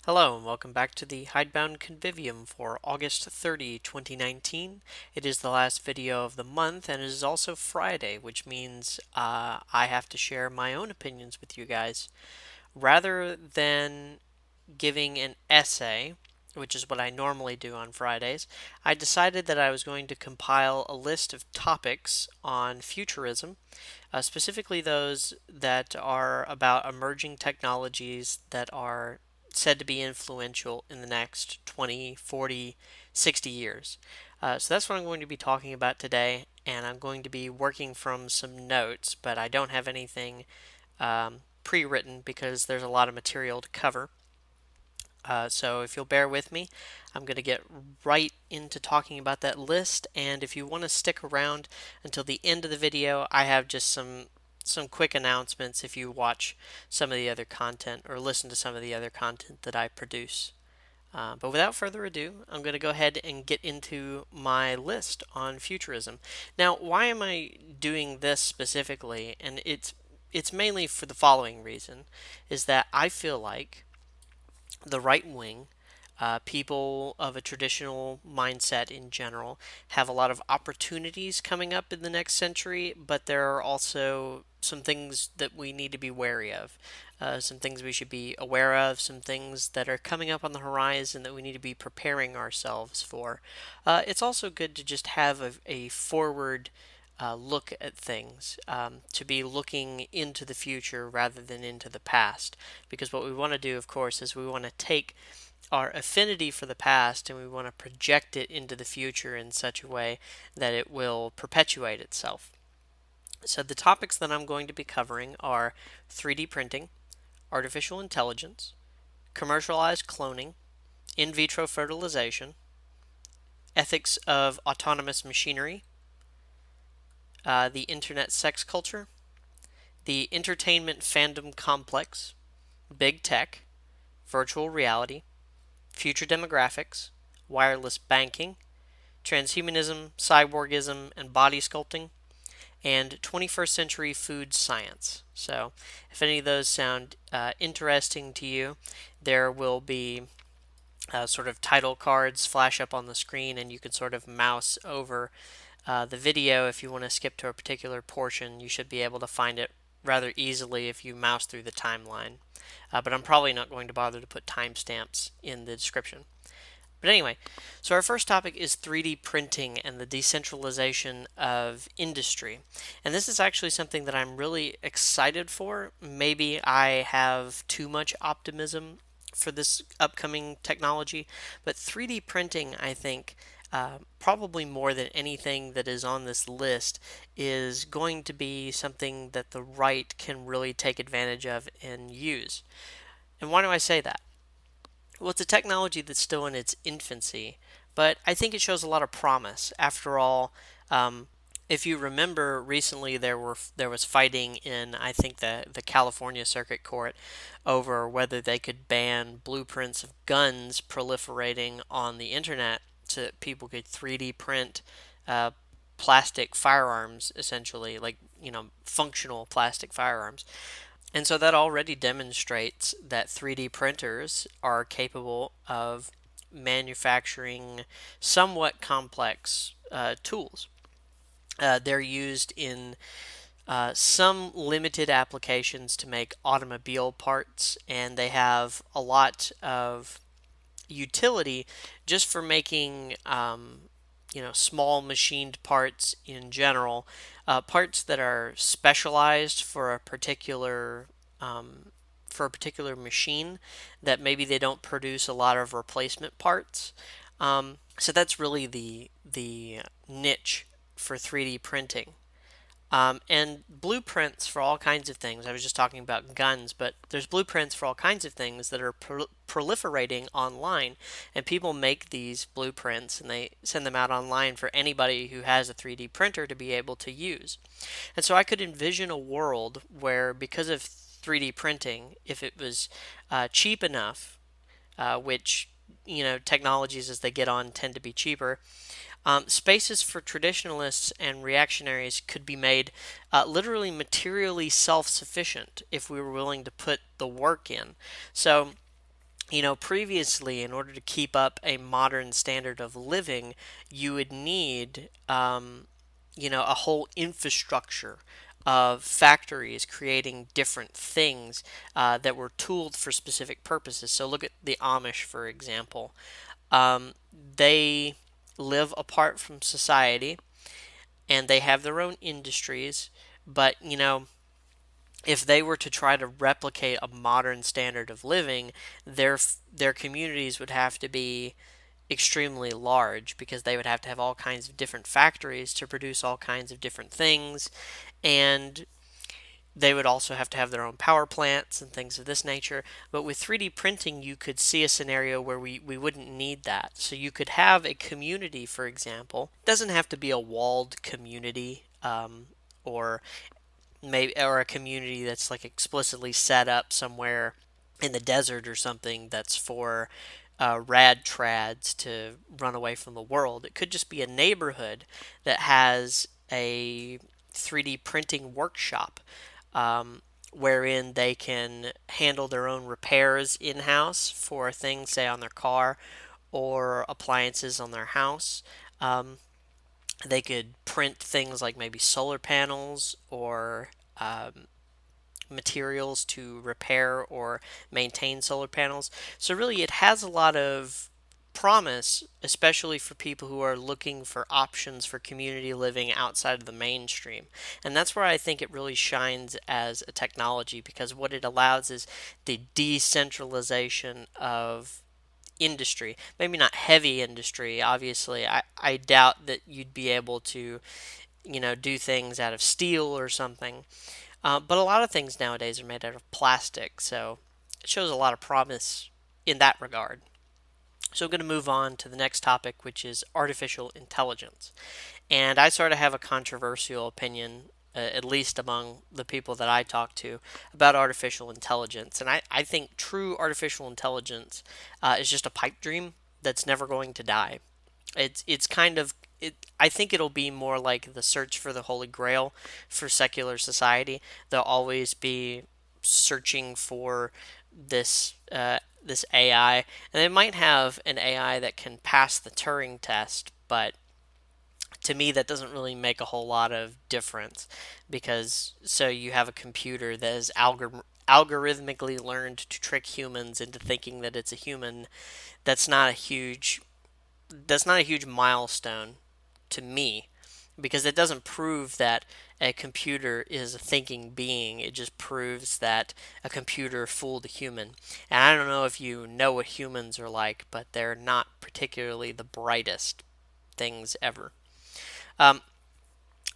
Hello and welcome back to the Hidebound Convivium for August 30, 2019. It is the last video of the month and it is also Friday, which means I have to share my own opinions with you guys. Rather than giving an essay, which is what I normally do on Fridays, I decided that I was going to compile a list of topics on futurism, specifically those that are about emerging technologies that are said to be influential in the next 20, 40, 60 years. So that's what I'm going to be talking about today, and I'm going to be working from some notes, but I don't have anything pre-written because there's a lot of material to cover. So if you'll bear with me, I'm going to get right into talking about that list. And if you want to stick around until the end of the video, I have just some quick announcements if you watch some of the other content or listen to some of the other content that I produce. But without further ado, I'm going to go ahead and get into my list on futurism. Now, why am I doing this specifically? And it's mainly for the following reason: is that I feel like the right wing, people of a traditional mindset in general, have a lot of opportunities coming up in the next century, but there are also some things that we need to be wary of. Some things we should be aware of, some things that are coming up on the horizon that we need to be preparing ourselves for. It's also good to just have a forward look at things, to be looking into the future rather than into the past. Because what we want to do, of course, is we want to take our affinity for the past and we want to project it into the future in such a way that it will perpetuate itself. So, the topics that I'm going to be covering are 3D printing, artificial intelligence, commercialized cloning, in vitro fertilization, ethics of autonomous machinery, the internet sex culture, the entertainment fandom complex, big tech, virtual reality, future demographics, wireless banking, transhumanism, cyborgism, and body sculpting, and 21st century food science. So, if any of those sound interesting to you, there will be sort of title cards flash up on the screen, and you can sort of mouse over the video. If you want to skip to a particular portion, you should be able to find it rather easily if you mouse through the timeline. But I'm probably not going to bother to put timestamps in the description. But anyway, so our first topic is 3D printing and the decentralization of industry. And this is actually something that I'm really excited for. Maybe I have too much optimism for this upcoming technology, but 3D printing, I think, probably more than anything that is on this list, is going to be something that the right can really take advantage of and use. And why do I say that? Well, it's a technology that's still in its infancy, but I think it shows a lot of promise. After all, if you remember, recently there was fighting in, I think, the California Circuit Court over whether they could ban blueprints of guns proliferating on the internet so that people could 3D print uh, plastic firearms, essentially, like, functional plastic firearms. And so that already demonstrates that 3D printers are capable of manufacturing somewhat complex tools. They're used in some limited applications to make automobile parts, and they have a lot of utility just for making small machined parts in general, parts that are specialized for a particular machine that maybe they don't produce a lot of replacement parts. So that's really the niche for 3D printing. And blueprints for all kinds of things. I was just talking about guns, but there's blueprints for all kinds of things that are proliferating online. And people make these blueprints and they send them out online for anybody who has a 3D printer to be able to use. And so I could envision a world where, because of 3D printing, if it was cheap enough, which technologies as they get on tend to be cheaper, spaces for traditionalists and reactionaries could be made literally materially self sufficient if we were willing to put the work in. So, Previously, in order to keep up a modern standard of living, you would need, a whole infrastructure of factories creating different things that were tooled for specific purposes. So look at the Amish, for example. They live apart from society and they have their own industries, but if they were to try to replicate a modern standard of living, their communities would have to be extremely large because they would have to have all kinds of different factories to produce all kinds of different things, and they would also have to have their own power plants and things of this nature. But with 3D printing, you could see a scenario where we wouldn't need that. So you could have a community, for example. It doesn't have to be a walled community, or maybe or a community that's like explicitly set up somewhere in the desert or something that's for rad trads to run away from the world. It could just be a neighborhood that has a 3D printing workshop, wherein they can handle their own repairs in house for things, say, on their car or appliances on their house. They could print things like maybe solar panels or materials to repair or maintain solar panels. So, really, it has a lot of promise, especially for people who are looking for options for community living outside of the mainstream. And that's where I think it really shines as a technology, because what it allows is the decentralization of industry. Maybe not heavy industry, obviously. I doubt that you'd be able to, do things out of steel or something. But a lot of things nowadays are made out of plastic, so it shows a lot of promise in that regard. So I'm going to move on to the next topic, which is artificial intelligence. And I sort of have a controversial opinion, at least among the people that I talk to, about artificial intelligence. And I think true artificial intelligence is just a pipe dream that's never going to die. It's kind of it. I think it'll be more like the search for the Holy Grail for secular society. They'll always be searching for this AI, and they might have an AI that can pass the Turing test, but to me that doesn't really make a whole lot of difference, because so you have a computer that is algorithmically learned to trick humans into thinking that it's a human. That's not a huge that's not a huge milestone to me, because it doesn't prove that a computer is a thinking being. It just proves that a computer fooled a human. And I don't know if you know what humans are like, but they're not particularly the brightest things ever. Um,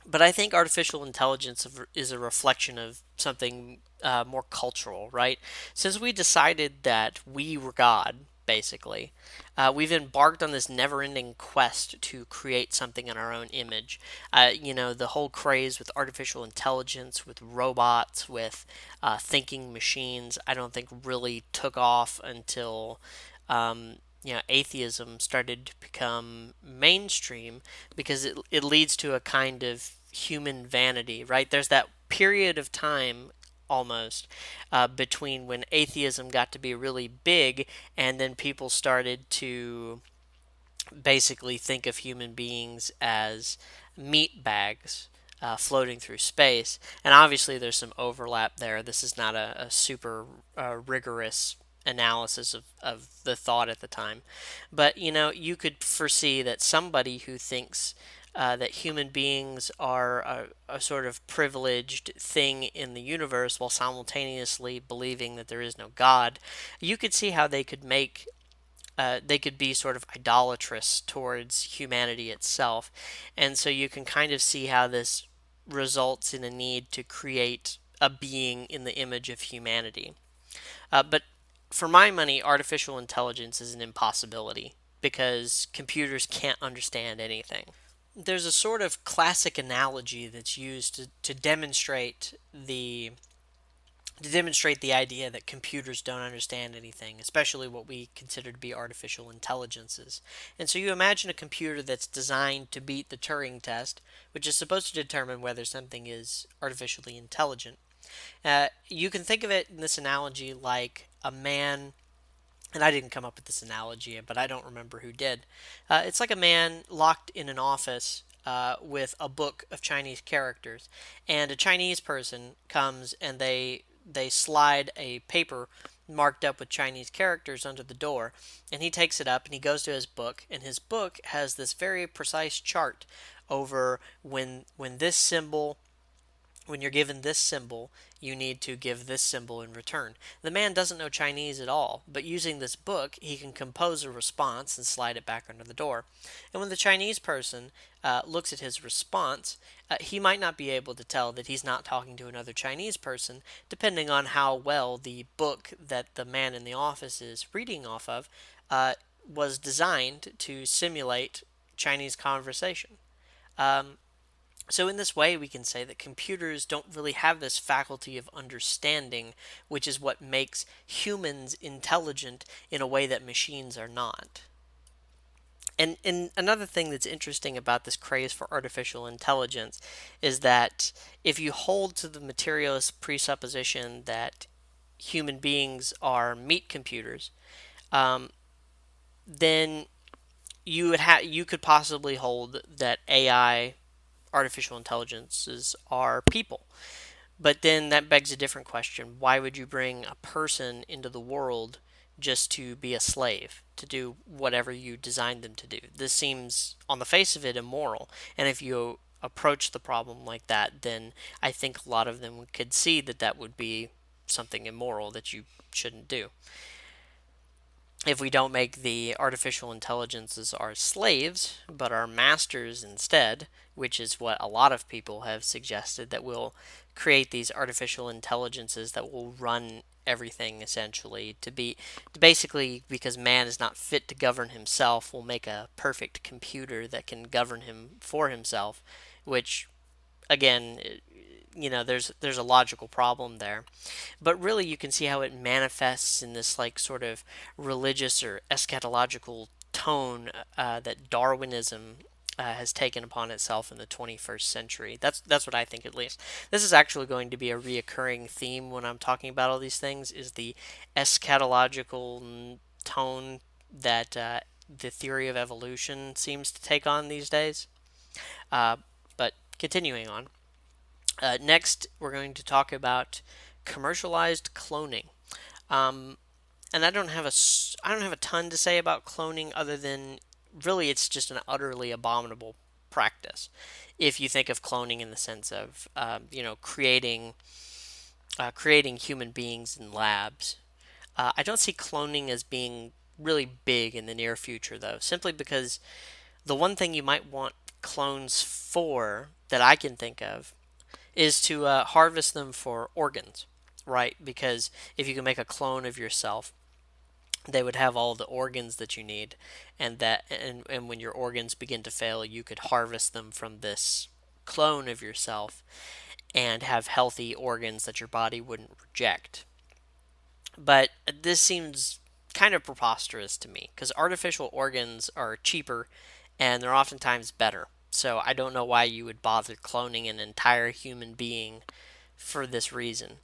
but I think artificial intelligence is a reflection of something more cultural, right? Since we decided that we were God, basically, we've embarked on this never ending quest to create something in our own image. The whole craze with artificial intelligence, with robots, with thinking machines, I don't think really took off until atheism started to become mainstream, because it leads to a kind of human vanity, right? There's that period of time almost between when atheism got to be really big and then people started to basically think of human beings as meat bags floating through space. And obviously, there's some overlap there. This is not a super rigorous analysis of the thought at the time. But, you could foresee that somebody who thinks that human beings are a sort of privileged thing in the universe while simultaneously believing that there is no God, you could see how they could be sort of idolatrous towards humanity itself. And so you can kind of see how this results in a need to create a being in the image of humanity. But for my money, artificial intelligence is an impossibility because computers can't understand anything. There's a sort of classic analogy that's used to demonstrate the idea that computers don't understand anything, especially what we consider to be artificial intelligences. And so you imagine a computer that's designed to beat the Turing test, which is supposed to determine whether something is artificially intelligent. You can think of it in this analogy like a man and I didn't come up with this analogy, but I don't remember who did. It's like a man locked in an office with a book of Chinese characters, and a Chinese person comes and they slide a paper marked up with Chinese characters under the door, and he takes it up and he goes to his book, and his book has this very precise chart over when this symbol when you're given this symbol, you need to give this symbol in return. The man doesn't know Chinese at all, but using this book, he can compose a response and slide it back under the door. And when the Chinese person looks at his response, he might not be able to tell that he's not talking to another Chinese person, depending on how well the book that the man in the office is reading off of was designed to simulate Chinese conversation. Um, so, in this way, we can say that computers don't really have this faculty of understanding, which is what makes humans intelligent in a way that machines are not. And another thing that's interesting about this craze for artificial intelligence is that if you hold to the materialist presupposition that human beings are meat computers, um, then you could possibly hold that AI, artificial intelligences, are people. But then that begs a different question. Why would you bring a person into the world just to be a slave, to do whatever you designed them to do? This seems, on the face of it, immoral. And if you approach the problem like that, then I think a lot of them could see that that would be something immoral that you shouldn't do. If we don't make the artificial intelligences our slaves, but our masters instead, which is what a lot of people have suggested, that we'll create these artificial intelligences that will run everything essentially to be basically because man is not fit to govern himself, we'll make a perfect computer that can govern him for himself, which again, there's a logical problem there. But really, you can see how it manifests in this like sort of religious or eschatological tone that Darwinism has taken upon itself in the 21st century. That's what I think, at least. This is actually going to be a reoccurring theme when I'm talking about all these things. Is the eschatological tone that the theory of evolution seems to take on these days. Uh, but continuing on. Next, we're going to talk about commercialized cloning. Um, and I don't have a ton to say about cloning other than really it's just an utterly abominable practice. If you think of cloning in the sense of creating human beings in labs, I don't see cloning as being really big in the near future though, simply because the one thing you might want clones for that I can think of is to harvest them for organs, right? Because if you can make a clone of yourself, they would have all the organs that you need, and when your organs begin to fail, you could harvest them from this clone of yourself and have healthy organs that your body wouldn't reject. But this seems kind of preposterous to me because artificial organs are cheaper and they're oftentimes better. So I don't know why you would bother cloning an entire human being for this reason.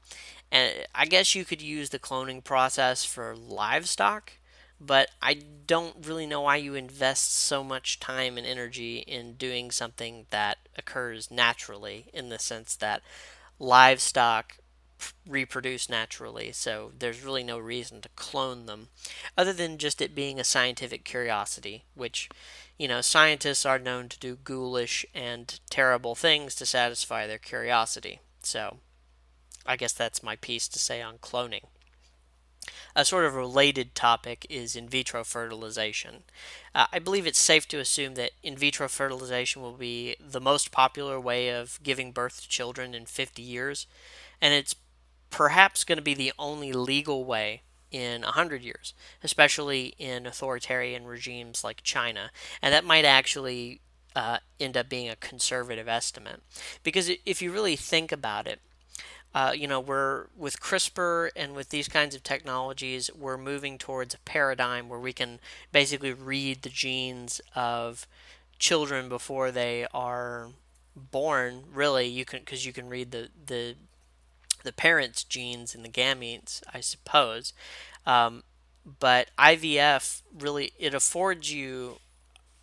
And I guess you could use the cloning process for livestock, but I don't really know why you invest so much time and energy in doing something that occurs naturally, in the sense that livestock reproduce naturally, so there's really no reason to clone them other than just it being a scientific curiosity, which, scientists are known to do ghoulish and terrible things to satisfy their curiosity. So, I guess that's my piece to say on cloning. A sort of related topic is in vitro fertilization. I believe it's safe to assume that in vitro fertilization will be the most popular way of giving birth to children in 50 years, and it's perhaps going to be the only legal way in 100 years, especially in authoritarian regimes like China. And that might actually end up being a conservative estimate. Because if you really think about it, we're with CRISPR and with these kinds of technologies, we're moving towards a paradigm where we can basically read the genes of children before they are born. Really, you can because you can read the parents' genes in the gametes, I suppose. Um, But IVF really, it affords you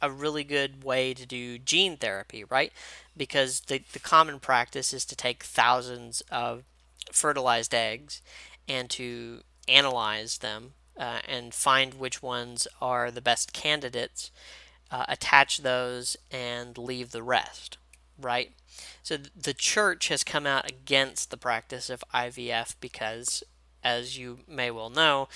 a really good way to do gene therapy, right? Because the common practice is to take thousands of fertilized eggs and to analyze them and find which ones are the best candidates, attach those, and leave the rest, right? So the church has come out against the practice of IVF because, as you may well know,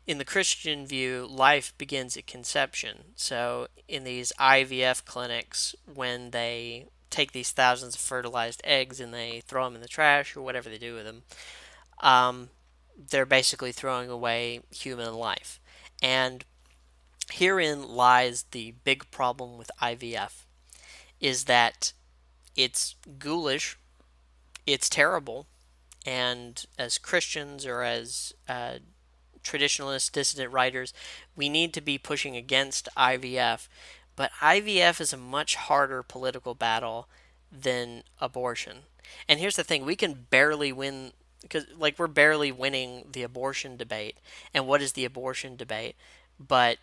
in the Christian view, life begins at conception. So in these IVF clinics, when they take these thousands of fertilized eggs and they throw them in the trash or whatever they do with them, um, they're basically throwing away human life. And herein lies the big problem with IVF is that it's ghoulish, it's terrible, and as Christians or as traditionalist dissident writers, we need to be pushing against IVF. But IVF is a much harder political battle than abortion. And here's the thing, we can barely win because like we're barely winning the abortion debate. And what is the abortion debate? But,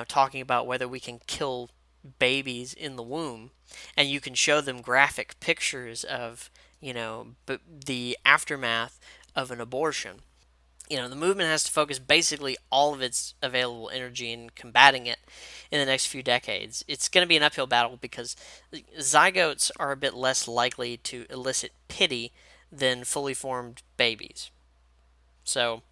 talking about whether we can kill babies in the womb and you can show them graphic pictures of, the aftermath of an abortion. The movement has to focus basically all of its available energy in combating it in the next few decades. It's going to be an uphill battle because zygotes are a bit less likely to elicit pity than fully formed babies. So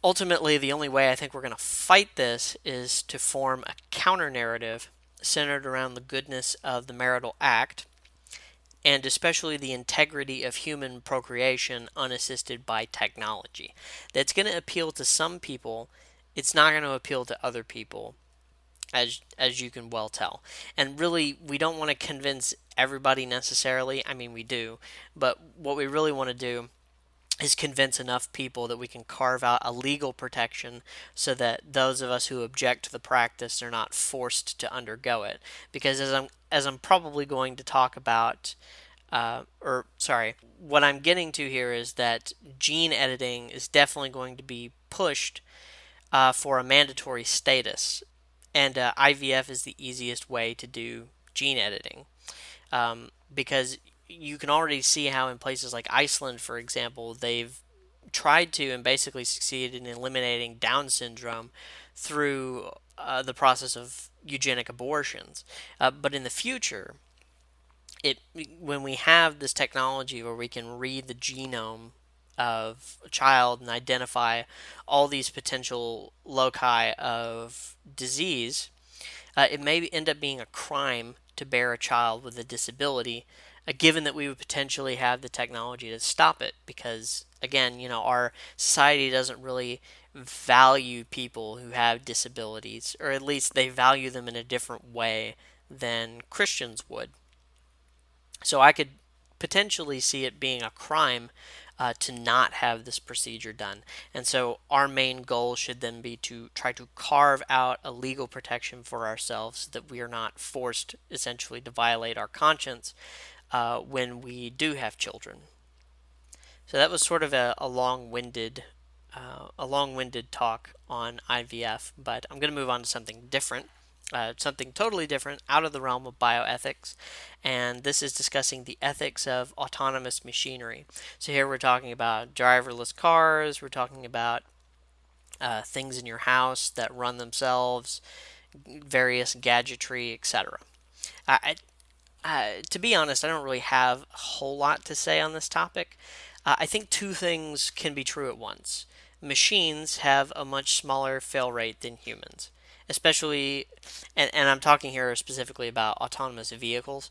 ultimately, the only way I think we're going to fight this is to form a counter narrative centered around the goodness of the marital act and especially the integrity of human procreation unassisted by technology. That's going to appeal to some people. It's not going to appeal to other people, as you can well tell. And really, we don't want to convince everybody necessarily. I mean, we do, but what we really want to do is convince enough people that we can carve out a legal protection so that those of us who object to the practice are not forced to undergo it. Because as I'm probably going to talk about, or sorry, what I'm getting to here is that gene editing is definitely going to be pushed for a mandatory status, and IVF is the easiest way to do gene editing because you can already see how in places like Iceland, for example, they've tried to and basically succeeded in eliminating Down syndrome through the process of eugenic abortions. But in the future, it when we have this technology where we can read the genome of a child and identify all these potential loci of disease, it may end up being a crime to bear a child with a disability, given that we would potentially have the technology to stop it. Because, again, our society doesn't really value people who have disabilities, or at least they value them in a different way than Christians would. So I could potentially see it being a crime to not have this procedure done. And so our main goal should then be to try to carve out a legal protection for ourselves so that we are not forced essentially to violate our conscience when we do have children. So that was sort of a long-winded talk on IVF, but I'm going to move on to something different, something totally different, out of the realm of bioethics, and this is discussing the ethics of autonomous machinery. So here we're talking about driverless cars, we're talking about things in your house that run themselves, various gadgetry, etc. To be honest, I don't really have a whole lot to say on this topic. I think two things can be true at once. Machines have a much smaller fail rate than humans, especially, and I'm talking here specifically about autonomous vehicles,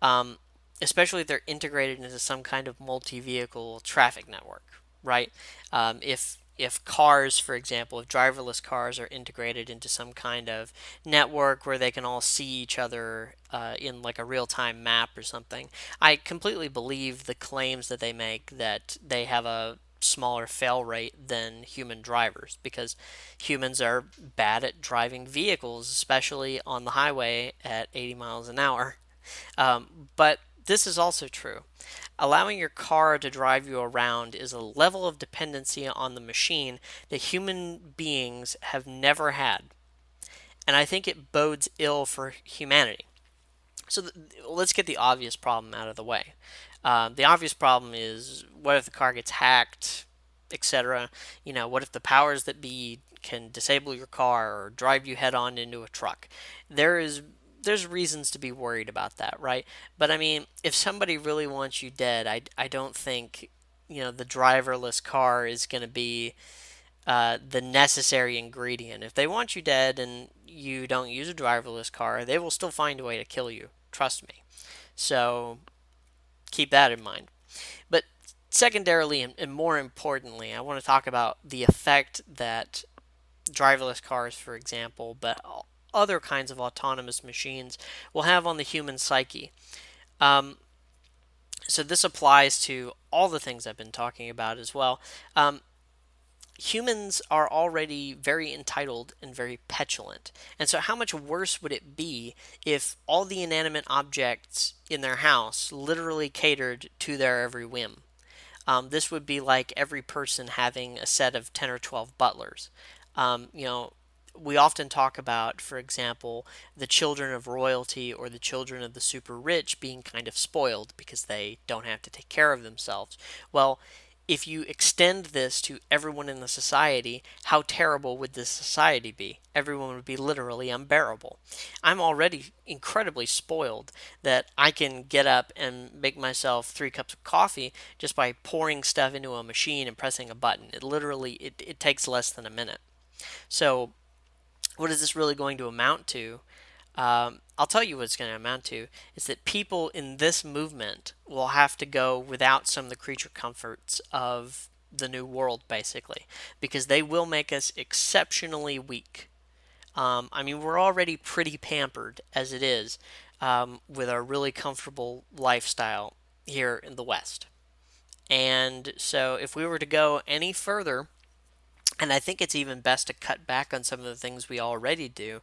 um, especially if they're integrated into some kind of multi-vehicle traffic network, right? If cars, for example, if driverless cars are integrated into some kind of network where they can all see each other in like a real-time map or something, I completely believe the claims that they make that they have a smaller fail rate than human drivers because humans are bad at driving vehicles, especially on the highway at 80 miles an hour. But this is also true. Allowing your car to drive you around is a level of dependency on the machine that human beings have never had. And I think it bodes ill for humanity. So let's get the obvious problem out of the way. The obvious problem is, what if the car gets hacked, etc.? What if the powers that be can disable your car or drive you head on into a truck? There is there's reasons to be worried about that, right? But I mean, if somebody really wants you dead, I don't think the driverless car is going to be the necessary ingredient. If they want you dead and you don't use a driverless car, they will still find a way to kill you. Trust me. So keep that in mind. But secondarily and more importantly, I want to talk about the effect that driverless cars, for example, but other kinds of autonomous machines will have on the human psyche. Um, so this applies to all the things I've been talking about as well. Humans are already very entitled and very petulant. And so, how much worse would it be if all the inanimate objects in their house literally catered to their every whim? This would be like every person having a set of 10 or 12 butlers. Um, you know, we often talk about, for example, the children of royalty or the children of the super rich being kind of spoiled because they don't have to take care of themselves. Well, if you extend this to everyone in the society, how terrible would this society be? Everyone would be literally unbearable. I'm already incredibly spoiled that I can get up and make myself 3 cups of coffee just by pouring stuff into a machine and pressing a button. It takes less than a minute. So what is this really going to amount to? I'll tell you what it's going to amount to is that people in this movement will have to go without some of the creature comforts of the new world, basically, because they will make us exceptionally weak. I mean, we're already pretty pampered as it is with our really comfortable lifestyle here in the West. And so, if we were to go any further, and I think it's even best to cut back on some of the things we already do,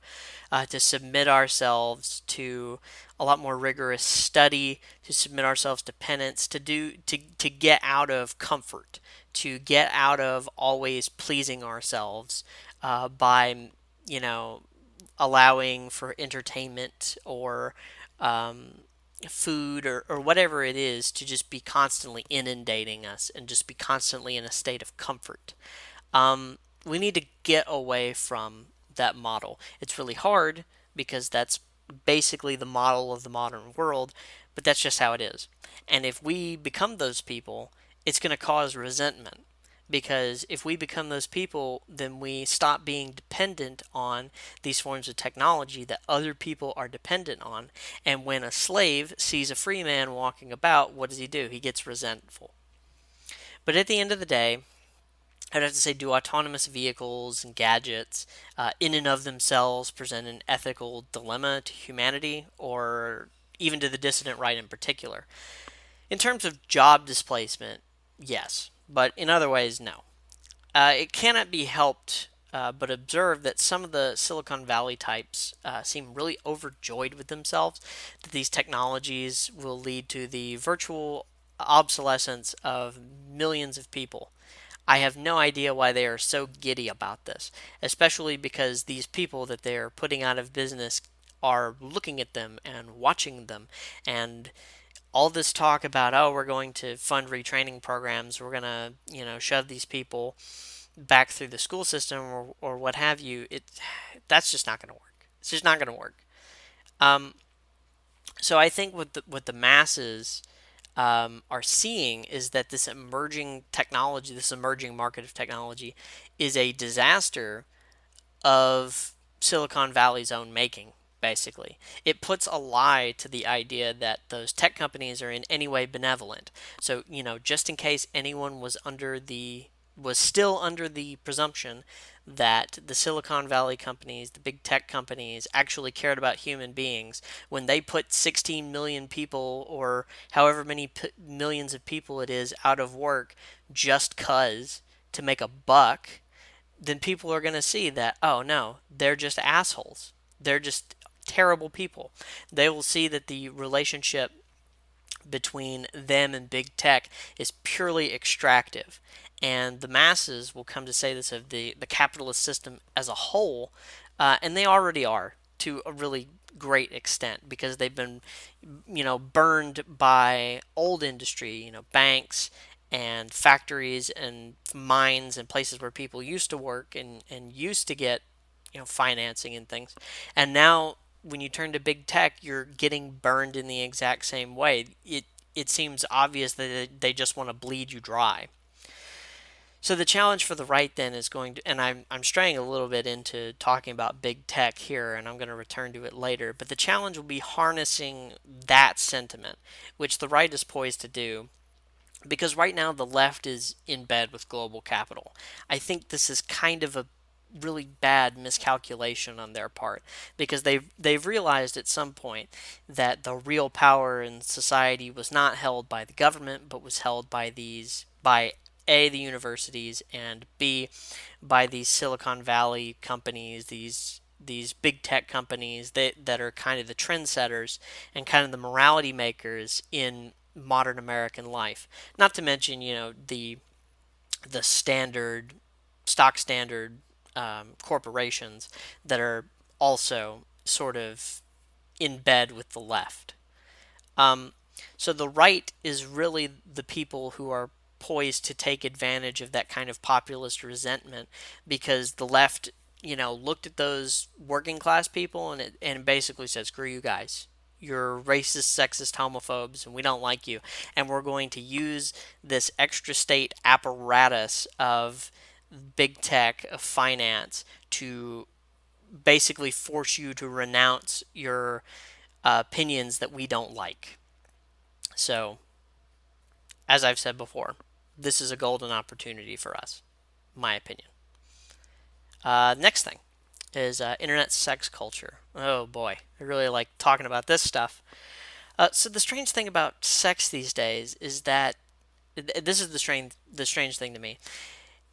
to submit ourselves to a lot more rigorous study, to submit ourselves to penance, to get out of comfort, to get out of always pleasing ourselves by you know allowing for entertainment or food or whatever it is to just be constantly inundating us and just be constantly in a state of comfort. We need to get away from that model. It's really hard because that's basically the model of the modern world, but that's just how it is. And if we become those people, it's going to cause resentment. Because if we become those people, then we stop being dependent on these forms of technology that other people are dependent on. And when a slave sees a free man walking about, what does he do? He gets resentful. But at the end of the day, I'd have to say, do autonomous vehicles and gadgets in and of themselves present an ethical dilemma to humanity or even to the dissident right in particular? In terms of job displacement, yes, but in other ways, no. It cannot be helped but observe that some of the Silicon Valley types seem really overjoyed with themselves that these technologies will lead to the virtual obsolescence of millions of people. I have no idea why they are so giddy about this, especially because these people that they are putting out of business are looking at them and watching them. And all this talk about, oh, we're going to fund retraining programs, we're going to, shove these people back through the school system or what have you, that's just not going to work. It's just not going to work. Um, so I think what the masses are seeing is that this emerging technology, this emerging market of technology, is a disaster of Silicon Valley's own making, basically. It puts a lie to the idea that those tech companies are in any way benevolent. So, just in case anyone was still under the presumption that the Silicon Valley companies, the big tech companies, actually cared about human beings when they put 16 million people or however many millions of people it is out of work just cuz to make a buck, then people are going to see that, oh no, they're just assholes. They're just terrible people. They will see that the relationship between them and big tech is purely extractive. And the masses will come to say this of the capitalist system as a whole, and they already are to a really great extent because they've been, burned by old industry, banks and factories and mines and places where people used to work and used to get, financing and things. And now when you turn to big tech, you're getting burned in the exact same way. It seems obvious that they just want to bleed you dry. So the challenge for the right then is going to, and I'm straying a little bit into talking about big tech here, and I'm going to return to it later, but the challenge will be harnessing that sentiment, which the right is poised to do, because right now the left is in bed with global capital. I think this is kind of a really bad miscalculation on their part because they've realized at some point that the real power in society was not held by the government but was held by A, the universities, and B, by these Silicon Valley companies, these big tech companies that are kind of the trendsetters and kind of the morality makers in modern American life. Not to mention, the standard stock standard corporations that are also sort of in bed with the left. Um, so the right is really the people who are poised to take advantage of that kind of populist resentment because the left, looked at those working class people and basically said, screw you guys. You're racist, sexist, homophobes, and we don't like you. And we're going to use this extra state apparatus of big tech, of finance, to basically force you to renounce your opinions that we don't like. So, as I've said before, this is a golden opportunity for us, my opinion. Next thing is internet sex culture. Oh boy, I really like talking about this stuff. So the strange thing about sex these days is that this is the strange thing to me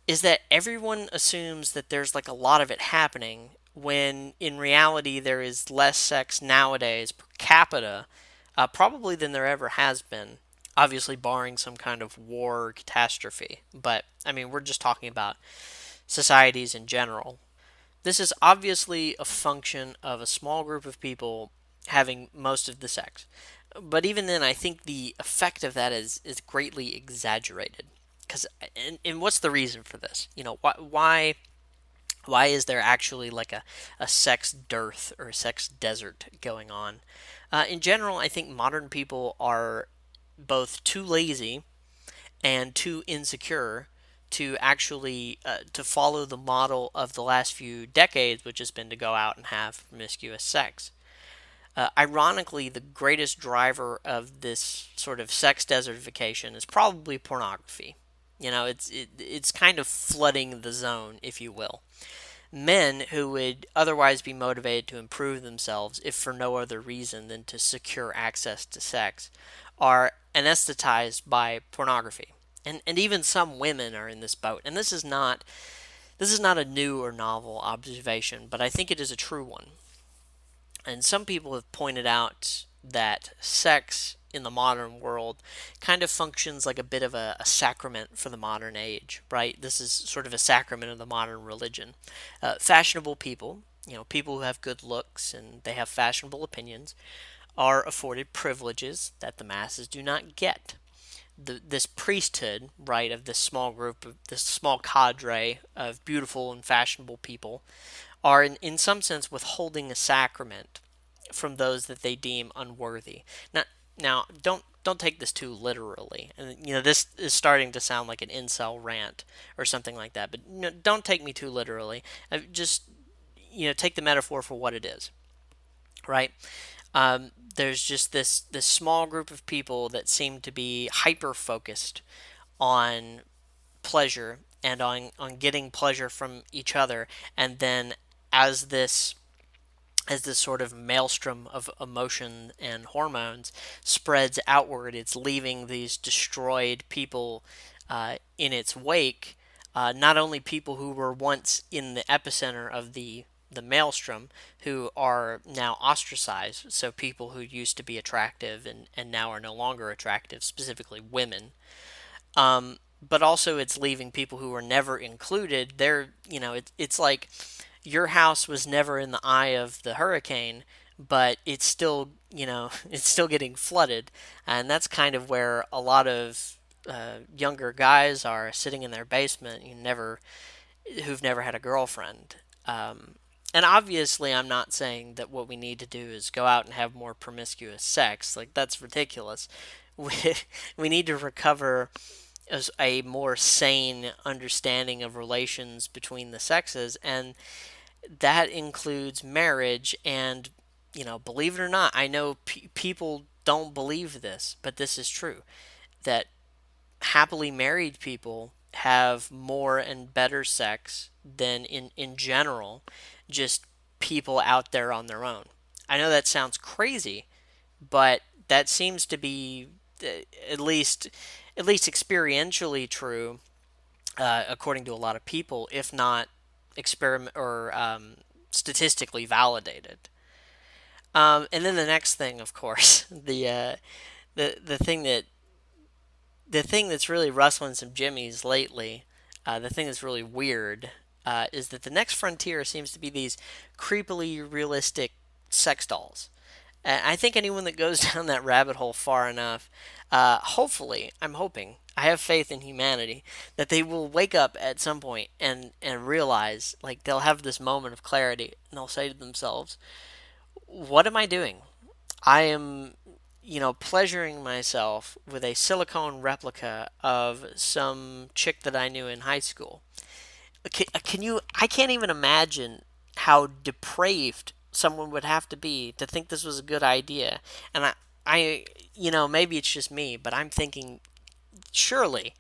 is that everyone assumes that there's like a lot of it happening when in reality there is less sex nowadays per capita, probably than there ever has been. Obviously, barring some kind of war or catastrophe. But, I mean, we're just talking about societies in general. This is obviously a function of a small group of people having most of the sex. But even then, I think the effect of that is greatly exaggerated. Because, and what's the reason for this? Why is there actually like a sex dearth or a sex desert going on? In general, I think modern people are both too lazy and too insecure to actually to follow the model of the last few decades, which has been to go out and have promiscuous sex. Ironically, the greatest driver of this sort of sex desertification is probably pornography. It's kind of flooding the zone, if you will. Men who would otherwise be motivated to improve themselves, if for no other reason than to secure access to sex, are anesthetized by pornography. And even some women are in this boat. And this is not a new or novel observation, but I think it is a true one. And some people have pointed out that sex in the modern world kind of functions like a bit of a sacrament for the modern age, right? This is sort of a sacrament of the modern religion. Fashionable people, people who have good looks and they have fashionable opinions, are afforded privileges that the masses do not get. This priesthood, right, of this small group, of this small cadre of beautiful and fashionable people, are in some sense withholding a sacrament from those that they deem unworthy. Now, don't take this too literally. And this is starting to sound like an incel rant or something like that. But don't take me too literally. Just take the metaphor for what it is, right? There's just this small group of people that seem to be hyper focused on pleasure and on getting pleasure from each other, and then as this sort of maelstrom of emotion and hormones spreads outward, it's leaving these destroyed people in its wake. Not only people who were once in the epicenter of the the maelstrom, who are now ostracized. So people who used to be attractive and now are no longer attractive, specifically women. But also it's leaving people who were never included. It's like your house was never in the eye of the hurricane, but it's still, it's still getting flooded. And that's kind of where a lot of younger guys are sitting in their basement, who've never had a girlfriend. Um, and obviously, I'm not saying that what we need to do is go out and have more promiscuous sex. Like, that's ridiculous. We, we need to recover as a more sane understanding of relations between the sexes, and that includes marriage. And, believe it or not, I know people don't believe this, but this is true, that happily married people have more and better sex than in general just people out there on their own. I know that sounds crazy, but that seems to be uh, at least at least experientially true, according to a lot of people, if not experiment or statistically validated. And then the next thing, of course, the thing that's really rustling some jimmies lately, the thing that's really weird, is that the next frontier seems to be these creepily realistic sex dolls. And I think anyone that goes down that rabbit hole far enough, hopefully, I'm hoping, I have faith in humanity, that they will wake up at some point and realize, like, they'll have this moment of clarity, and they'll say to themselves, what am I doing? I am, pleasuring myself with a silicone replica of some chick that I knew in high school. Can you? I can't even imagine how depraved someone would have to be to think this was a good idea. And maybe it's just me, but I'm thinking surely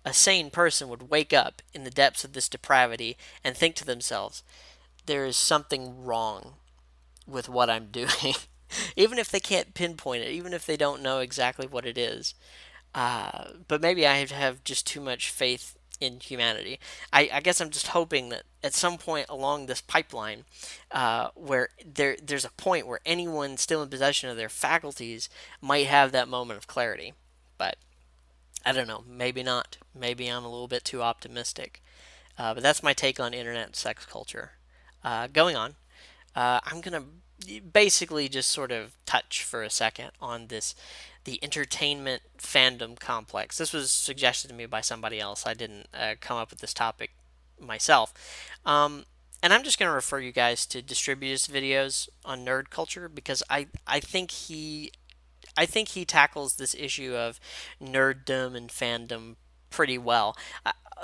a sane person would wake up in the depths of this depravity and think to themselves, there is something wrong with what I'm doing. Even if they can't pinpoint it, even if they don't know exactly what it is. But maybe I have just too much faith in humanity. I guess I'm just hoping that at some point along this pipeline, where there's a point where anyone still in possession of their faculties might have that moment of clarity. But I don't know. Maybe not. Maybe I'm a little bit too optimistic. But that's my take on internet sex culture. Going on. I'm going to basically just sort of touch for a second on the entertainment fandom complex. This was suggested to me by somebody else. I didn't come up with this topic myself. And I'm just going to refer you guys to Distributor's videos on nerd culture, because I think he tackles this issue of nerddom and fandom pretty well.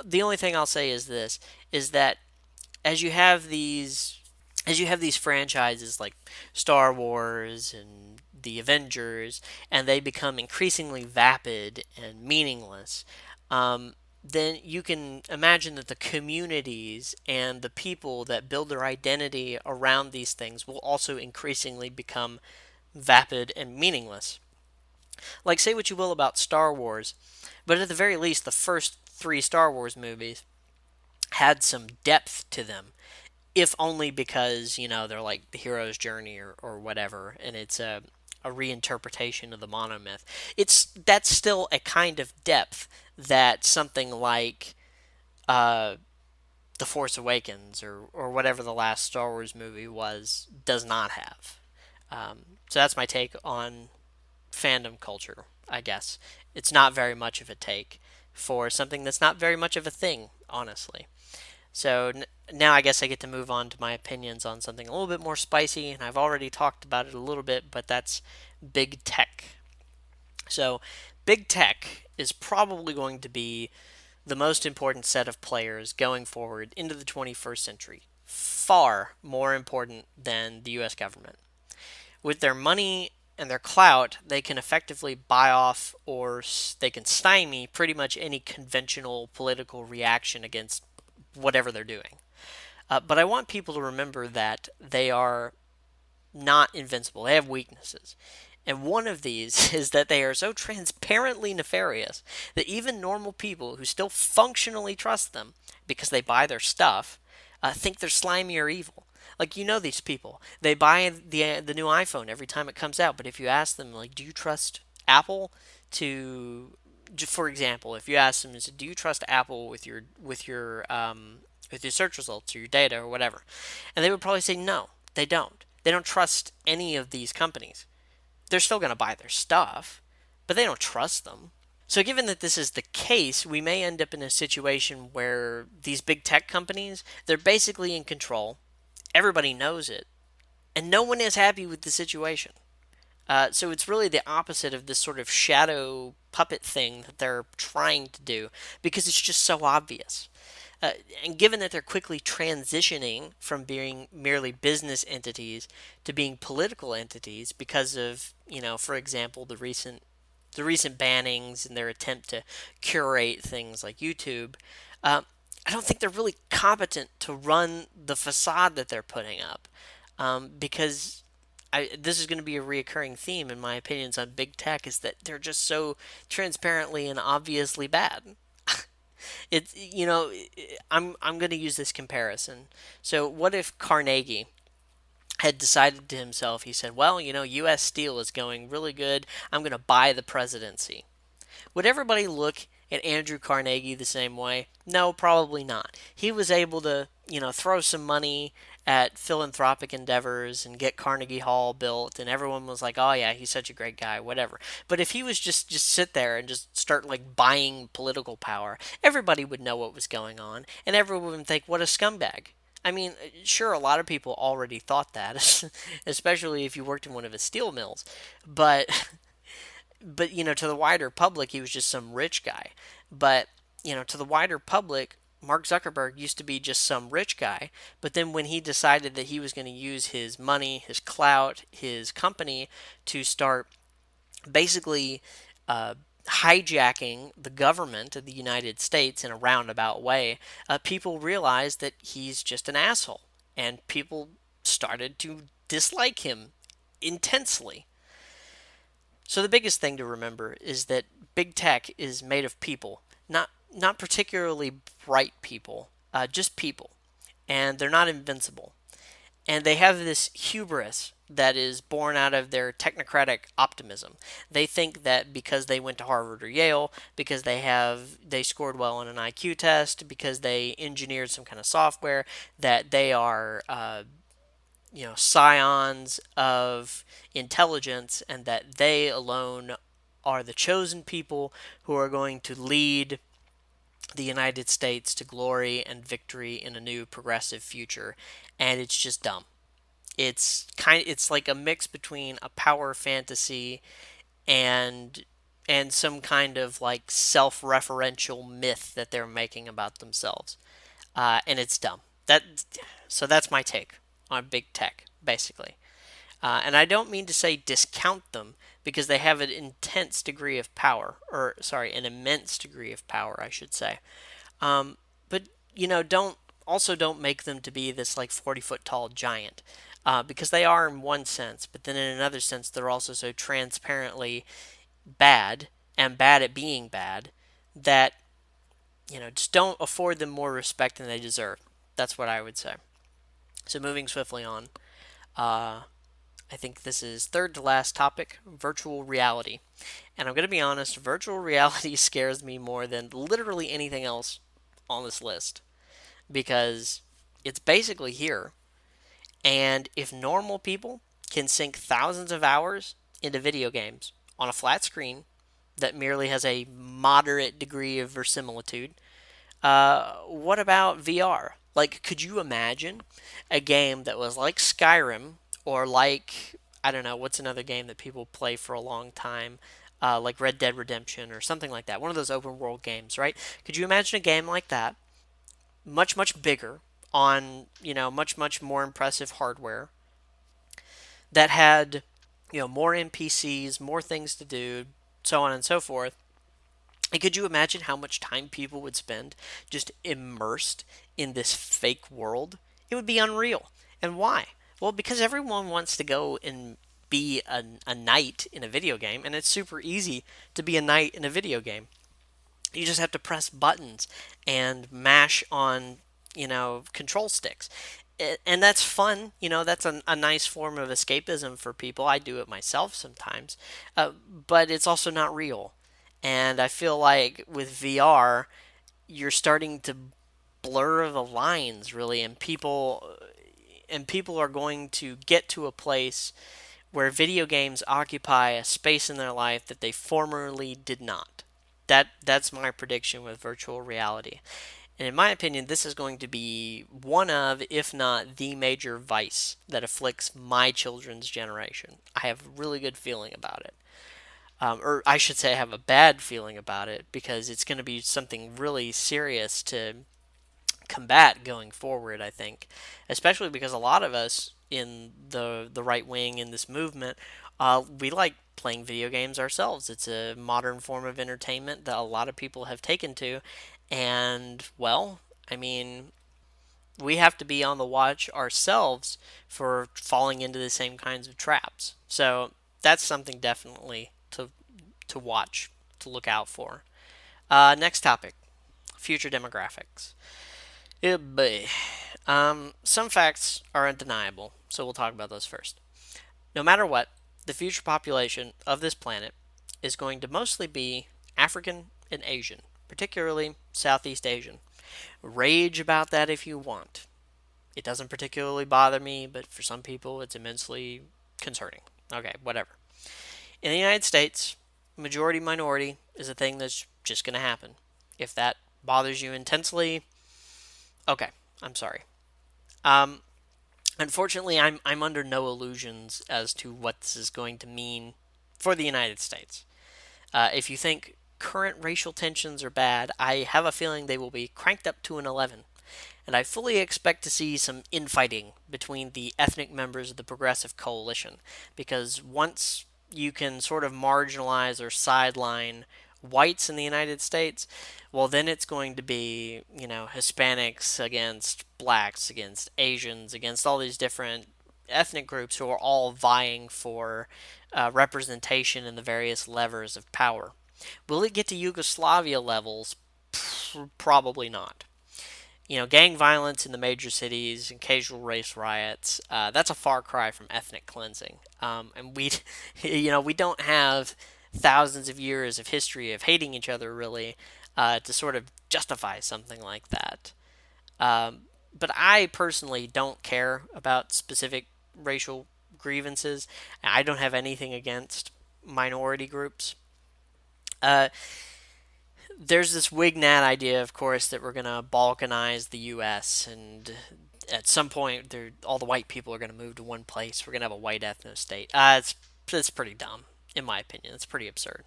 The only thing I'll say is this, is that as you have these franchises like Star Wars and the Avengers, and they become increasingly vapid and meaningless, then you can imagine that the communities and the people that build their identity around these things will also increasingly become vapid and meaningless. Like, say what you will about Star Wars, but at the very least, the first three Star Wars movies had some depth to them, if only because they're like the hero's journey or whatever, and it's a reinterpretation of the monomyth. That's still a kind of depth that something like uh, the Force Awakens or whatever the last Star Wars movie was does not have. So that's my take on fandom culture. I guess it's not very much of a take for something that's not very much of a thing, honestly. So now I guess I get to move on to my opinions on something a little bit more spicy, and I've already talked about it a little bit, but that's big tech. So, big tech is probably going to be the most important set of players going forward into the 21st century. Far more important than the US government. With their money and their clout, they can effectively buy off, or they can stymie pretty much any conventional political reaction against whatever they're doing. But I want people to remember that they are not invincible. They have weaknesses. And one of these is that they are so transparently nefarious that even normal people who still functionally trust them because they buy their stuff think they're slimy or evil. Like, you know these people. They buy the new iPhone every time it comes out, but if you ask them, like, do you trust Apple to, for example, if you ask them, do you trust Apple with your search results or your data or whatever, and they would probably say no, they don't. They don't trust any of these companies. They're still going to buy their stuff, but they don't trust them. So, given that this is the case, we may end up in a situation where these big tech companies, they're basically in control. Everybody knows it, and no one is happy with the situation. So it's really the opposite of this sort of shadow puppet thing that they're trying to do because it's just so obvious. Uh, and given that they're quickly transitioning from being merely business entities to being political entities because of, for example, the recent bannings and their attempt to curate things like YouTube, uh, I don't think they're really competent to run the facade that they're putting up. Because this is going to be a reoccurring theme in my opinions on big tech is that they're just so transparently and obviously bad. It's I'm going to use this comparison. So what if Carnegie had decided to himself, he said, well, US Steel is going really good. I'm going to buy the presidency. Would everybody look at Andrew Carnegie the same way? No, probably not. He was able to, throw some money at philanthropic endeavors and get Carnegie Hall built, and everyone was like, "Oh yeah, he's such a great guy," whatever. But if he was just sit there and just start like buying political power, everybody would know what was going on, and everyone would think, "What a scumbag." I mean, sure, a lot of people already thought that, especially if you worked in one of his steel mills, but to the wider public, he was just some rich guy. But to the wider public, Mark Zuckerberg used to be just some rich guy. But then when he decided that he was going to use his money, his clout, his company to start basically hijacking the government of the United States in a roundabout way, people realized that he's just an asshole, and people started to dislike him intensely. So the biggest thing to remember is that big tech is made of people, not particularly bright people, just people, and they're not invincible. And they have this hubris that is born out of their technocratic optimism. They think that because they went to Harvard or Yale, because they scored well on an IQ test, because they engineered some kind of software, that they are scions of intelligence, and that they alone are the chosen people who are going to lead the United States to glory and victory in a new progressive future. And it's just dumb. It's like a mix between a power fantasy and some kind of like self-referential myth that they're making about themselves. And it's dumb. So that's my take on big tech, basically. And I don't mean to say discount them because they have an intense degree of power, or sorry, an immense degree of power, I should say. But don't make them to be this like 40-foot tall giant, because they are in one sense, but then in another sense they're also so transparently bad and bad at being bad that just don't afford them more respect than they deserve. That's what I would say. So moving swiftly on, I think this is third to last topic, virtual reality. And I'm going to be honest, virtual reality scares me more than literally anything else on this list because it's basically here. And if normal people can sink thousands of hours into video games on a flat screen that merely has a moderate degree of verisimilitude, what about VR? Like, could you imagine a game that was like Skyrim or like, I don't know, what's another game that people play for a long time? Like Red Dead Redemption or something like that. One of those open world games, right? Could you imagine a game like that, much, much bigger, on, much, much more impressive hardware that had, more NPCs, more things to do, so on and so forth? And could you imagine how much time people would spend just immersed in this fake world? It would be unreal. And why? Well, because everyone wants to go and be a knight in a video game, and it's super easy to be a knight in a video game. You just have to press buttons and mash on, control sticks. and that's fun. That's a nice form of escapism for people. I do it myself sometimes, but it's also not real. And I feel like with VR, you're starting to blur the lines really, and people are going to get to a place where video games occupy a space in their life that they formerly did not. That's my prediction with virtual reality. And in my opinion, this is going to be one of, if not the major vice that afflicts my children's generation. I have a really good feeling about it. Or I should say, I have a bad feeling about it because it's going to be something really serious to combat going forward, I think. Especially because a lot of us in the right wing in this movement, we like playing video games ourselves. It's a modern form of entertainment that a lot of people have taken to. And, well, I mean, we have to be on the watch ourselves for falling into the same kinds of traps. So that's something definitely to watch, to look out for. Next topic, future demographics. But some facts are undeniable, so we'll talk about those first. No matter what, the future population of this planet is going to mostly be African and Asian, particularly Southeast Asian. Rage about that if you want. It doesn't particularly bother me, but for some people it's immensely concerning. Okay, whatever. In the United States, majority minority is a thing that's just going to happen. If that bothers you intensely, okay, I'm sorry. Um, Unfortunately, I'm under no illusions as to what this is going to mean for the United States. If you think current racial tensions are bad, I have a feeling they will be cranked up to an 11. And I fully expect to see some infighting between the ethnic members of the Progressive Coalition, because once you can sort of marginalize or sideline whites in the United States, well, then it's going to be, Hispanics against blacks, against Asians, against all these different ethnic groups who are all vying for representation in the various levers of power. Will it get to Yugoslavia levels? Probably not. Gang violence in the major cities and casual race riots, that's a far cry from ethnic cleansing. And we don't have thousands of years of history of hating each other, really, to sort of justify something like that. But I personally don't care about specific racial grievances. I don't have anything against minority groups. Uh, there's this Wignat idea, of course, that we're going to balkanize the U.S. and at some point, all the white people are going to move to one place. We're going to have a white ethno state. It's pretty dumb, in my opinion. It's pretty absurd.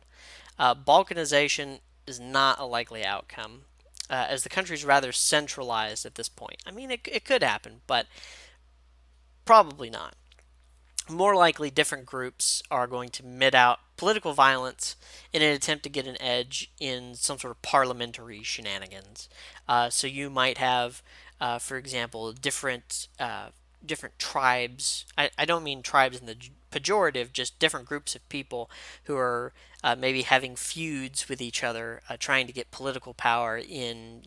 Balkanization is not a likely outcome, as the country's rather centralized at this point. I mean, it could happen, but probably not. More likely, different groups are going to mid out political violence in an attempt to get an edge in some sort of parliamentary shenanigans. So you might have, for example, different tribes. I don't mean tribes in the pejorative, just different groups of people who are maybe having feuds with each other, trying to get political power in,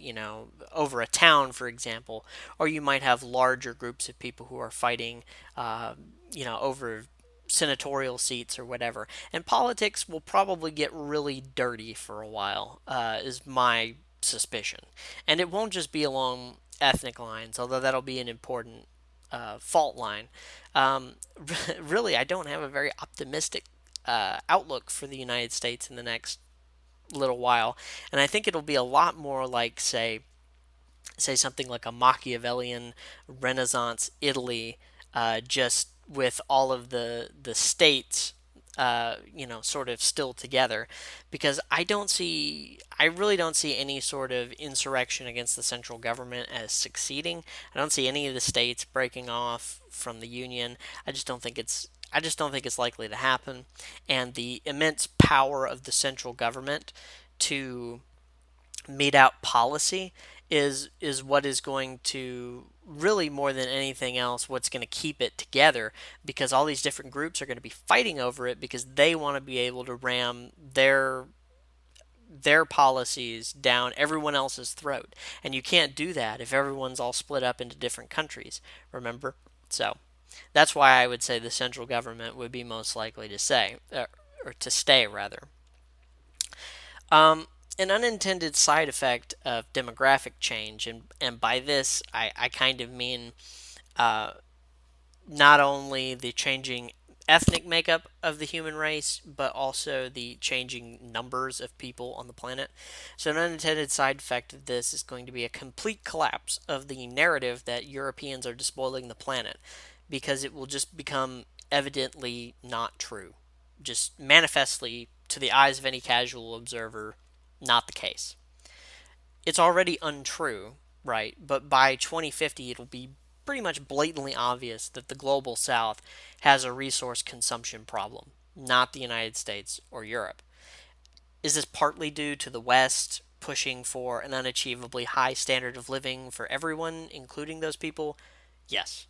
over a town, for example. Or you might have larger groups of people who are fighting, over senatorial seats or whatever. And politics will probably get really dirty for a while, is my suspicion. And it won't just be along ethnic lines, although that'll be an important fault line. Um, really, I don't have a very optimistic outlook for the United States in the next little while, and I think it'll be a lot more like, say something like a Machiavellian Renaissance Italy, just with all of the states, sort of still together, because I really don't see any sort of insurrection against the central government as succeeding. I don't see any of the states breaking off from the union. I just don't think it's likely to happen, and the immense power of the central government to mete out policy is what is going to really, more than anything else, what's going to keep it together, because all these different groups are going to be fighting over it because they want to be able to ram their their policies down everyone else's throat. And you can't do that if everyone's all split up into different countries, remember? So that's why I would say the central government would be most likely to say, or to stay rather. Um, an unintended side effect of demographic change, and by this I kind of mean uh, not only the changing ethnic makeup of the human race, but also the changing numbers of people on the planet. So, an unintended side effect of this is going to be a complete collapse of the narrative that Europeans are despoiling the planet, because it will just become evidently not true. Just manifestly, to the eyes of any casual observer, not the case. It's already untrue, right? But by 2050, it'll be pretty much blatantly obvious that the global south has a resource consumption problem, not the United States or Europe. Is this partly due to the West pushing for an unachievably high standard of living for everyone, including those people? Yes.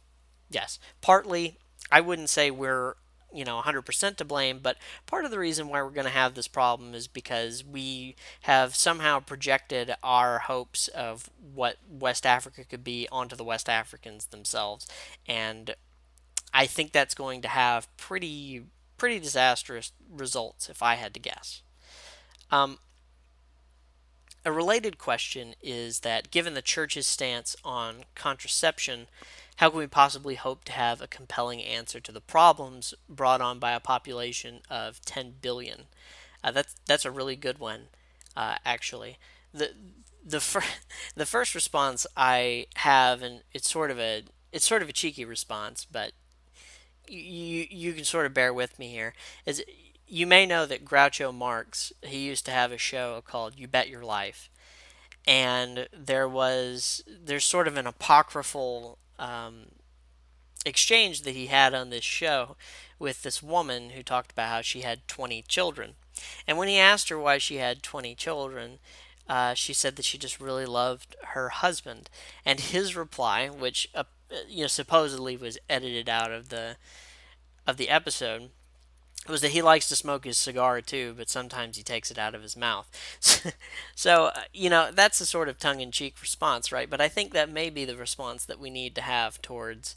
Yes. Partly, I wouldn't say we're 100% to blame, but part of the reason why we're going to have this problem is because we have somehow projected our hopes of what West Africa could be onto the West Africans themselves, and I think that's going to have pretty disastrous results if I had to guess. Um, a related question is that given the church's stance on contraception, how can we possibly hope to have a compelling answer to the problems brought on by a population of 10 billion? That's a really good one, actually. The the fir- the first response I have, and it's sort of a cheeky response, but you can sort of bear with me here. Is you may know that Groucho Marx, he used to have a show called You Bet Your Life, and there's sort of an apocryphal exchange that he had on this show with this woman who talked about how she had 20 children. And when he asked her why she had 20 children, she said that she just really loved her husband. And his reply, which supposedly was edited out of the episode, was that he likes to smoke his cigar too, but sometimes he takes it out of his mouth. So, that's a sort of tongue in cheek response, right? But I think that may be the response that we need to have towards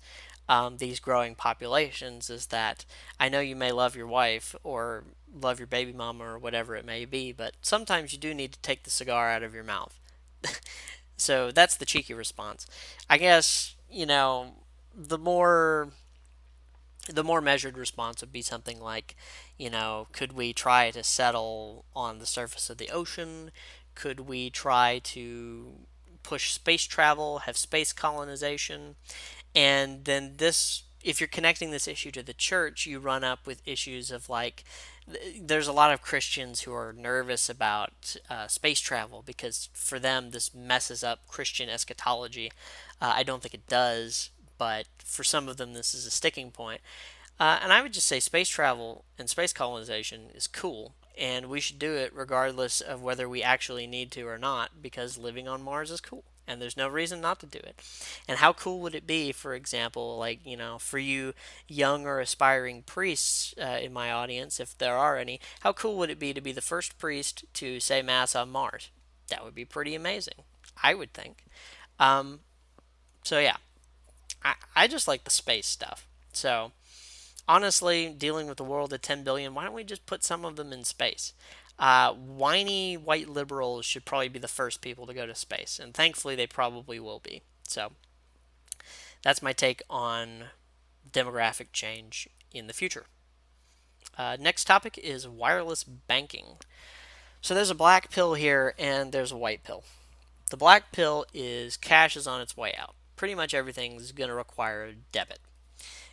these growing populations is that I know you may love your wife or love your baby mama or whatever it may be, but sometimes you do need to take the cigar out of your mouth. So that's the cheeky response. I guess, the more the more measured response would be something like, could we try to settle on the surface of the ocean? Could we try to push space travel, have space colonization? And then if you're connecting this issue to the church, you run up with issues of like, there's a lot of Christians who are nervous about space travel because for them this messes up Christian eschatology. I don't think it does, but for some of them this is a sticking point. And I would just say space travel and space colonization is cool, and we should do it regardless of whether we actually need to or not, because living on Mars is cool, and there's no reason not to do it. And how cool would it be, for example, like, for you young or aspiring priests in my audience, if there are any, how cool would it be to be the first priest to say Mass on Mars? That would be pretty amazing, I would think. Um, so, yeah, I just like the space stuff. So, honestly, dealing with the world at 10 billion, why don't we just put some of them in space? Whiny white liberals should probably be the first people to go to space, and thankfully they probably will be. So that's my take on demographic change in the future. Next topic is wireless banking. So there's a black pill here and there's a white pill. The black pill is cash is on its way out. Pretty much everything's going to require debit.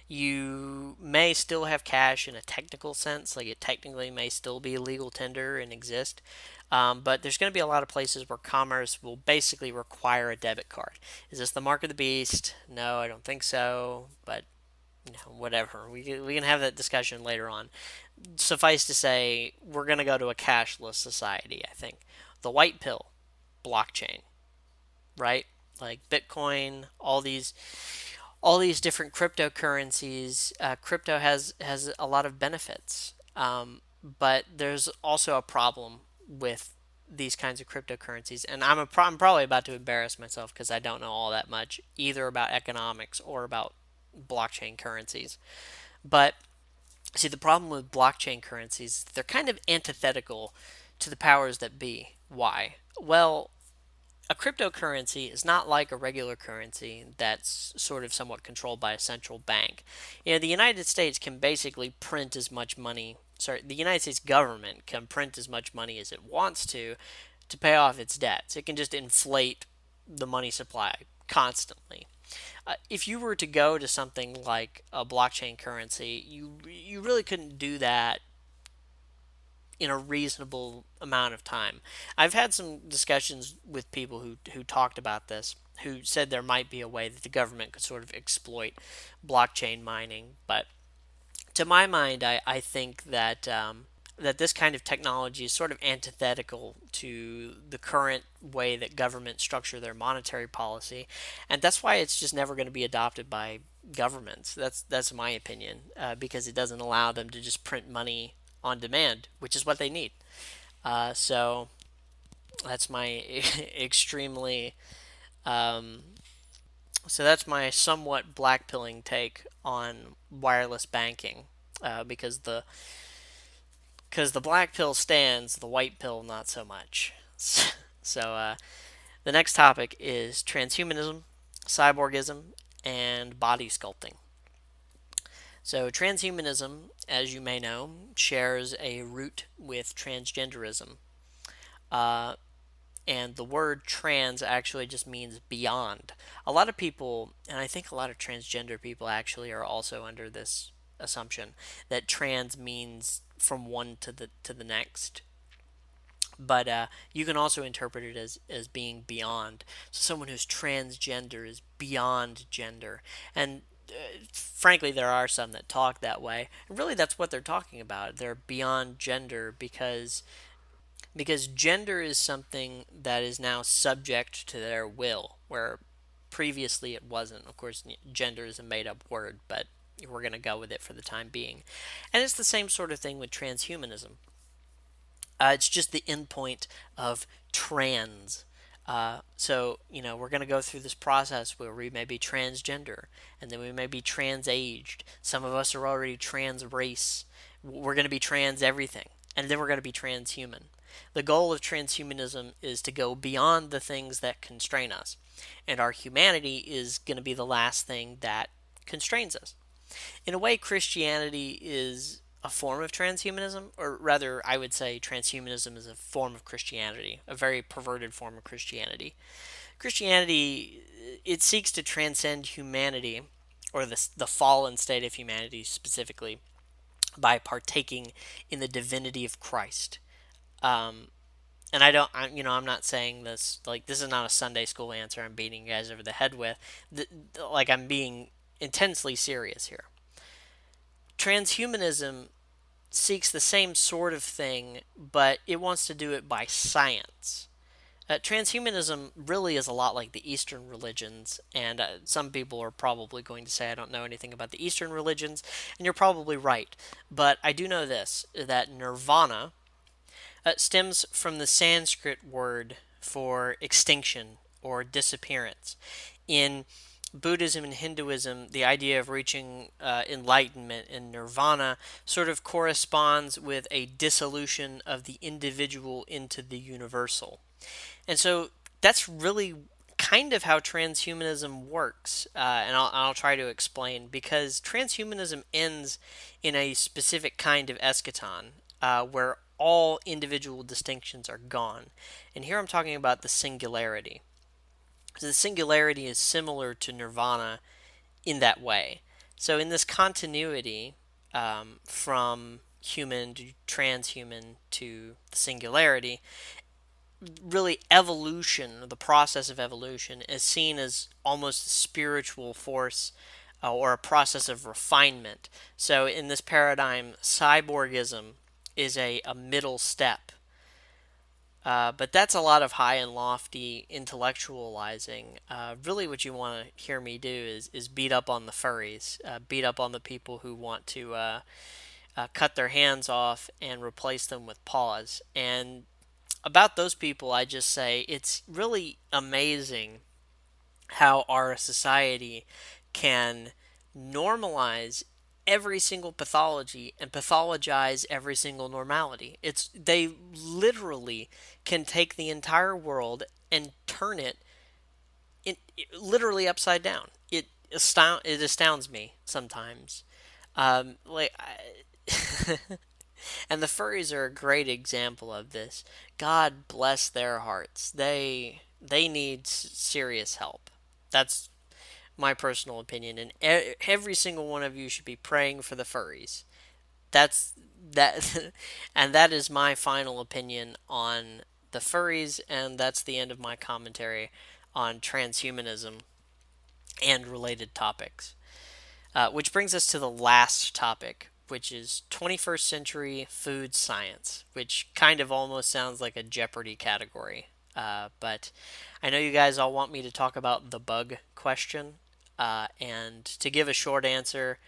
You may still have cash in a technical sense, like it technically may still be a legal tender and exist, but there's going to be a lot of places where commerce will basically require a debit card. Is this the mark of the beast? No, I don't think so, but whatever. We can have that discussion later on. Suffice to say, we're going to go to a cashless society, I think. The white pill, blockchain, right? Like Bitcoin, all these different cryptocurrencies. Crypto has a lot of benefits, but there's also a problem with these kinds of cryptocurrencies, and I'm probably about to embarrass myself because I don't know all that much either about economics or about blockchain currencies. But see, the problem with blockchain currencies, they're kind of antithetical to the powers that be. Why? Well, a cryptocurrency is not like a regular currency that's sort of somewhat controlled by a central bank. The United States can basically print as much money. Sorry, the United States government can print as much money as it wants to pay off its debts. It can just inflate the money supply constantly. If you were to go to something like a blockchain currency, you really couldn't do that in a reasonable amount of time. I've had some discussions with people who talked about this, who said there might be a way that the government could sort of exploit blockchain mining. But to my mind, I think that that this kind of technology is sort of antithetical to the current way that governments structure their monetary policy, and that's why it's just never going to be adopted by governments. That's my opinion, because it doesn't allow them to just print money on demand, which is what they need. So that's my extremely um, that's my somewhat blackpilling take on wireless banking, because the black pill stands, the white pill not so much. So the next topic is transhumanism, cyborgism, and body sculpting. So transhumanism, as you may know, shares a root with transgenderism. Uh, and the word trans actually just means beyond. A lot of people, and I think a lot of transgender people actually are also under this assumption that trans means from one to the next. But you can also interpret it as being beyond. So someone who's transgender is beyond gender. And frankly, there are some that talk that way. And really, that's what they're talking about. They're beyond gender because gender is something that is now subject to their will, where previously it wasn't. Of course, gender is a made up word, but we're going to go with it for the time being. And it's the same sort of thing with transhumanism. It's just the endpoint of trans. So, we're going to go through this process where we may be transgender, and then we may be trans aged. Some of us are already trans race. We're going to be trans everything, and then we're going to be transhuman. The goal of transhumanism is to go beyond the things that constrain us, and our humanity is going to be the last thing that constrains us. In a way, Christianity is a form of transhumanism, or rather, I would say transhumanism is a form of Christianity, a very perverted form of Christianity. Christianity, it seeks to transcend humanity, or the fallen state of humanity specifically, by partaking in the divinity of Christ. Um, and I'm not saying this like this is not a Sunday school answer I'm beating you guys over the head with. Like I'm being intensely serious here. Transhumanism seeks the same sort of thing, but it wants to do it by science. Transhumanism really is a lot like the Eastern religions, and some people are probably going to say I don't know anything about the Eastern religions, and you're probably right. But I do know this that nirvana stems from the Sanskrit word for extinction or disappearance. In Buddhism and Hinduism, the idea of reaching enlightenment and nirvana sort of corresponds with a dissolution of the individual into the universal. And so that's really kind of how transhumanism works. And I'll try to explain because transhumanism ends in a specific kind of eschaton where all individual distinctions are gone. And here I'm talking about the singularity. So the singularity is similar to nirvana in that way. So in this continuity from human to transhuman to the singularity, really evolution, the process of evolution, is seen as almost a spiritual force or a process of refinement. So in this paradigm, cyborgism is a middle step. But that's a lot of high and lofty intellectualizing. Really, what you want to hear me do is beat up on the furries, beat up on the people who want to cut their hands off and replace them with paws. And about those people, I just say it's really amazing how our society can normalize every single pathology and pathologize every single normality. They literally can take the entire world and turn it literally upside down. It astounds me sometimes. Like and the furries are a great example of this. God bless their hearts. They need serious help. That's my personal opinion, and every single one of you should be praying for the furries. That's that, and that is my final opinion on the furries, and that's the end of my commentary on transhumanism and related topics. Which brings us to the last topic, which is 21st century food science, which kind of almost sounds like a Jeopardy category. But I know you guys all want me to talk about the bug question. And to give a short answer,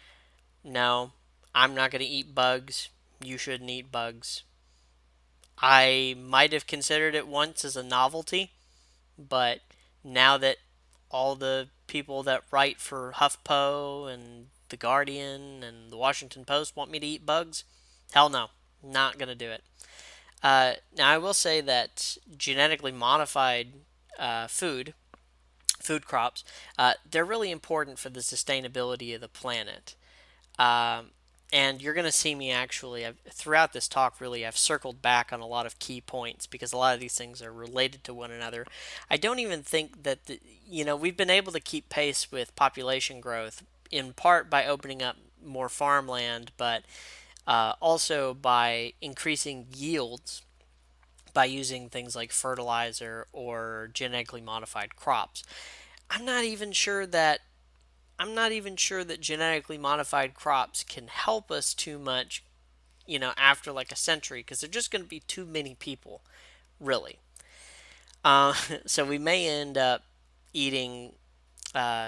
no, I'm not going to eat bugs. You shouldn't eat bugs. I might have considered it once as a novelty, but now that all the people that write for HuffPo and The Guardian and The Washington Post want me to eat bugs, hell no, not going to do it. Now, I will say that genetically modified food, food crops, they're really important for the sustainability of the planet. Um, and you're going to see me actually, throughout this talk, really, I've circled back on a lot of key points because a lot of these things are related to one another. I don't even think that, we've been able to keep pace with population growth in part by opening up more farmland, but also by increasing yields by using things like fertilizer or genetically modified crops. I'm not even sure that I'm not even sure that genetically modified crops can help us too much, after like a century, because there're just going to be too many people, really. Uh, so we may end up eating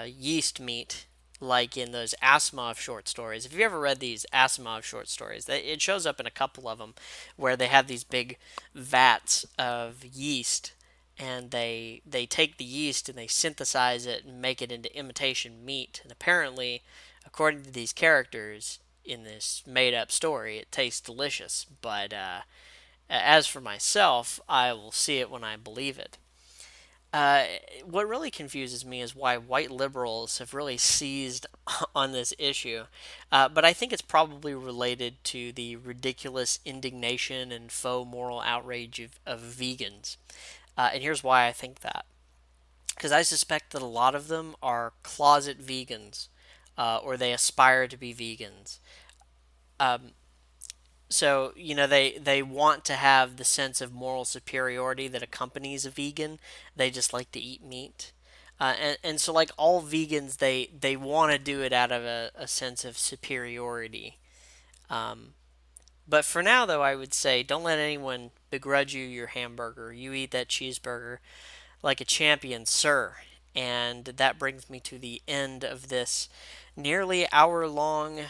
yeast meat, like in those Asimov short stories. If you ever read these Asimov short stories, it shows up in a couple of them where they have these big vats of yeast, and they take the yeast and they synthesize it and make it into imitation meat. And apparently, according to these characters in this made up story, it tastes delicious. But as for myself, I will see it when I believe it. Uh, what really confuses me is why white liberals have really seized on this issue. But I think it's probably related to the ridiculous indignation and faux moral outrage of vegans. And here's why I think that. Because I suspect that a lot of them are closet vegans, or they aspire to be vegans. Um, so they want to have the sense of moral superiority that accompanies a vegan. They just like to eat meat, and so like all vegans, they want to do it out of a sense of superiority. Um, but for now, though, I would say don't let anyone begrudge you your hamburger. You eat that cheeseburger like a champion, sir. And that brings me to the end of this nearly hour long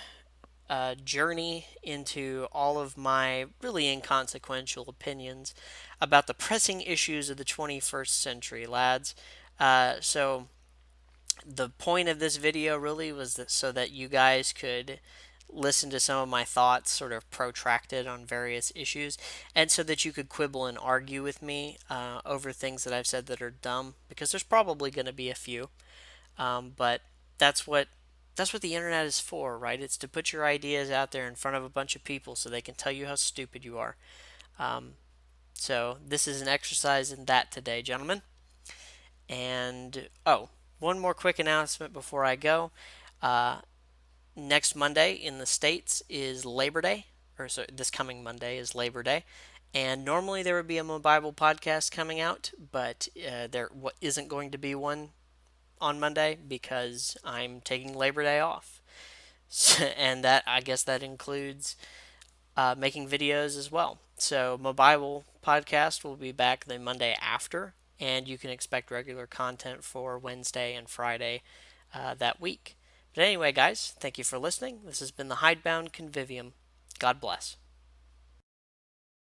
journey into all of my really inconsequential opinions about the pressing issues of the 21st century, lads. So, the point of this video really was so that you guys could listen to some of my thoughts sort of protracted on various issues, and so that you could quibble and argue with me over things that I've said that are dumb, because there's probably going to be a few. But that's what that's what the internet is for, right? It's to put your ideas out there in front of a bunch of people so they can tell you how stupid you are. Um, so this is an exercise in that today, gentlemen. And oh, one more quick announcement before I go. Uh, Next Monday in the States is Labor Day, or so this coming Monday is Labor Day. And normally there would be a Bible podcast coming out, but there isn't going to be one on Monday because I'm taking Labor Day off. And that, I guess that includes making videos as well. So my Bible podcast will be back the Monday after, and you can expect regular content for Wednesday and Friday that week. But anyway, guys, thank you for listening. This has been the Hidebound Convivium. God bless.